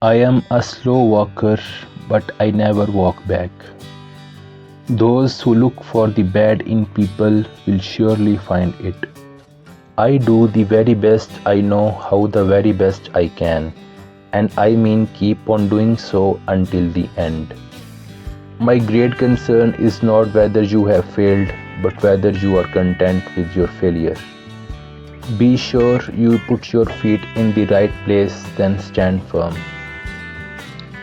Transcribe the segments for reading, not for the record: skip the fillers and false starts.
I am a slow walker, but I never walk back. Those who look for the bad in people will surely find it. I do the very best I know how the very best I can, and I mean keep on doing so until the end. My great concern is not whether you have failed, but whether you are content with your failure. Be sure you put your feet in the right place, then stand firm.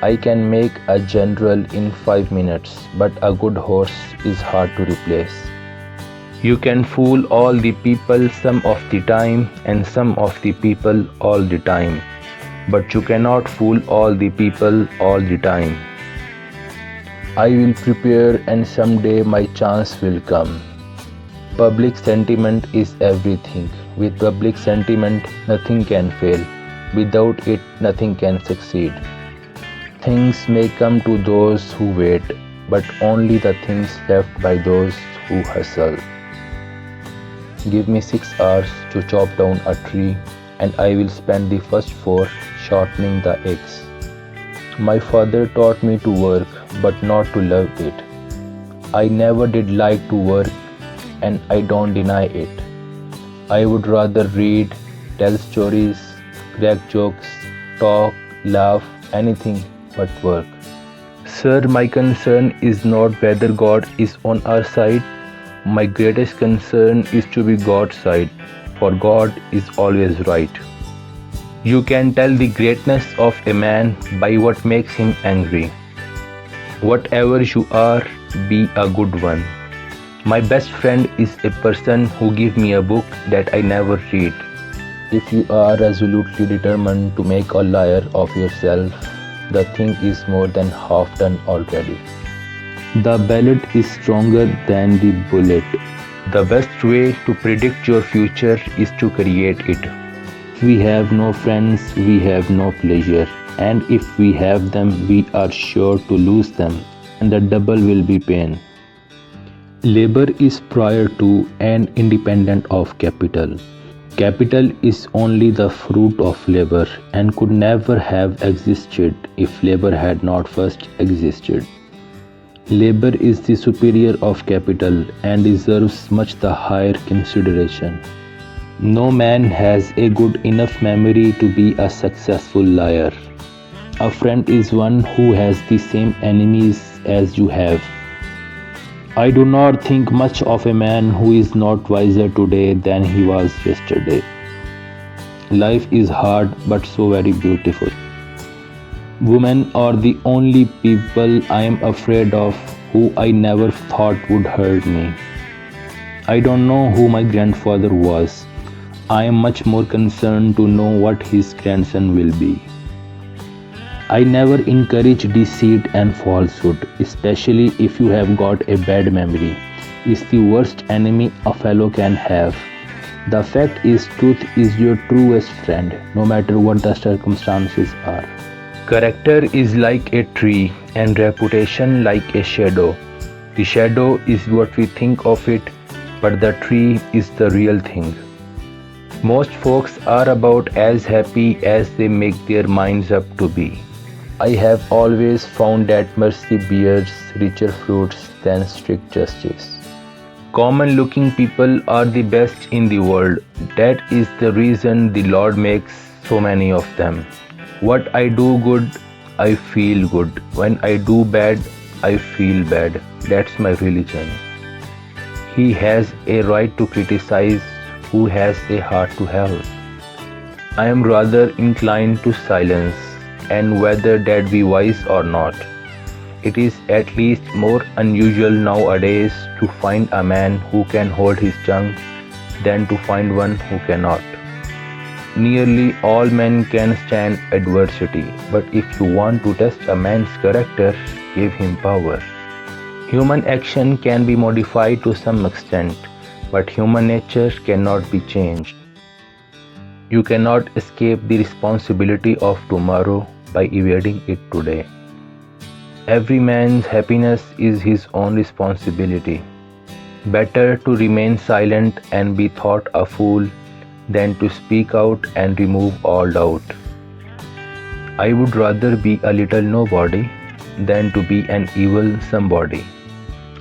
I can make a general in 5 minutes, but a good horse is hard to replace. You can fool all the people some of the time and some of the people all the time, but you cannot fool all the people all the time. I will prepare and someday my chance will come. Public sentiment is everything. With public sentiment, nothing can fail. Without it, nothing can succeed. Things may come to those who wait, but only the things left by those who hustle. Give me 6 hours to chop down a tree, and I will spend the first 4 shortening the axe. My father taught me to work, but not to love it. I never did like to work, and I don't deny it. I would rather read, tell stories, crack jokes, talk, laugh, anything but work. Sir, my concern is not whether God is on our side. My greatest concern is to be God's side, for God is always right. You can tell the greatness of a man by what makes him angry. Whatever you are, be a good one. My best friend is a person who gives me a book that I never read. If you are resolutely determined to make a liar of yourself, the thing is more than half done already. The bullet is stronger than the bullet. The best way to predict your future is to create it. We have no friends, we have no pleasure, and if we have them, we are sure to lose them, and the double will be pain. Labor is prior to and independent of capital. Capital is only the fruit of labor and could never have existed if labor had not first existed. Labor is the superior of capital and deserves much the higher consideration. No man has a good enough memory to be a successful liar. A friend is one who has the same enemies as you have. I do not think much of a man who is not wiser today than he was yesterday. Life is hard but so very beautiful. Women are the only people I am afraid of who I never thought would hurt me. I don't know who my grandfather was. I am much more concerned to know what his grandson will be. I never encourage deceit and falsehood, especially if you have got a bad memory. It's the worst enemy a fellow can have. The fact is, truth is your truest friend, no matter what the circumstances are. Character is like a tree and reputation like a shadow. The shadow is what we think of it, but the tree is the real thing. Most folks are about as happy as they make their minds up to be. I have always found that mercy bears richer fruits than strict justice. Common looking people are the best in the world. That is the reason the Lord makes so many of them. What I do good, I feel good. When I do bad, I feel bad. That's my religion. He has a right to criticize who has a heart to help. I am rather inclined to silence, and whether that be wise or not, it is at least more unusual nowadays to find a man who can hold his tongue than to find one who cannot. Nearly all men can stand adversity, but if you want to test a man's character, give him power. Human action can be modified to some extent, but human nature cannot be changed. You cannot escape the responsibility of tomorrow by evading it today. Every man's happiness is his own responsibility. Better to remain silent and be thought a fool than to speak out and remove all doubt. I would rather be a little nobody than to be an evil somebody.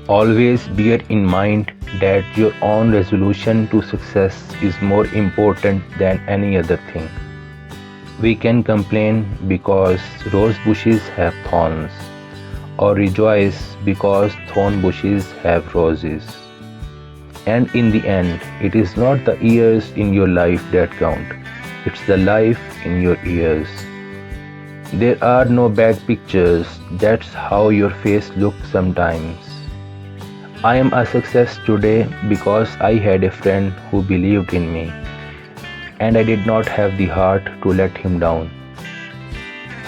Always bear in mind that your own resolution to success is more important than any other thing. We can complain because rose bushes have thorns, or rejoice because thorn bushes have roses. And in the end, it is not the years in your life that count, it's the life in your ears. There are no bad pictures, that's how your face looks sometimes. I am a success today because I had a friend who believed in me, and I did not have the heart to let him down.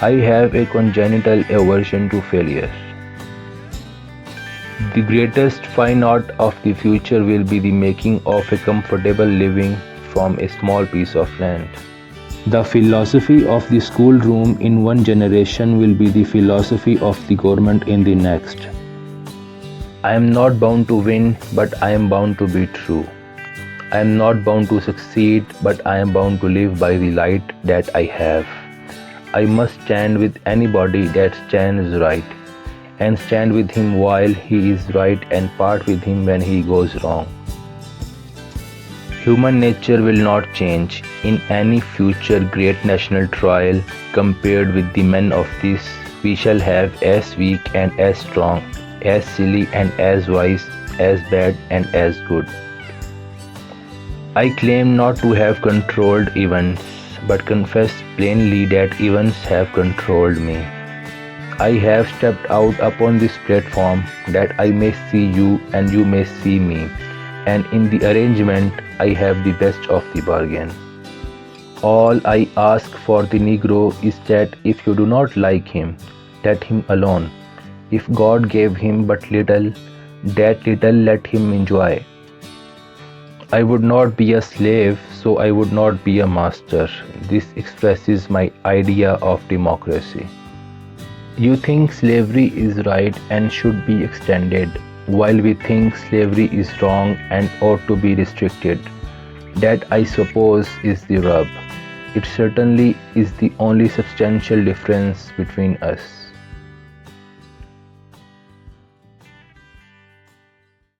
I have a congenital aversion to failure. The greatest fine art of the future will be the making of a comfortable living from a small piece of land. The philosophy of the schoolroom in one generation will be the philosophy of the government in the next. I am not bound to win, but I am bound to be true. I am not bound to succeed, but I am bound to live by the light that I have. I must stand with anybody that stands right, and stand with him while he is right and part with him when he goes wrong. Human nature will not change in any future great national trial. Compared with the men of this, we shall have as weak and as strong, as silly and as wise, as bad and as good. I claim not to have controlled events, but confess plainly that events have controlled me. I have stepped out upon this platform that I may see you and you may see me, and in the arrangement I have the best of the bargain. All I ask for the Negro is that if you do not like him, let him alone. If God gave him but little, that little let him enjoy. I would not be a slave, so I would not be a master. This expresses my idea of democracy. You think slavery is right and should be extended, while we think slavery is wrong and ought to be restricted. That, I suppose, is the rub. It certainly is the only substantial difference between us.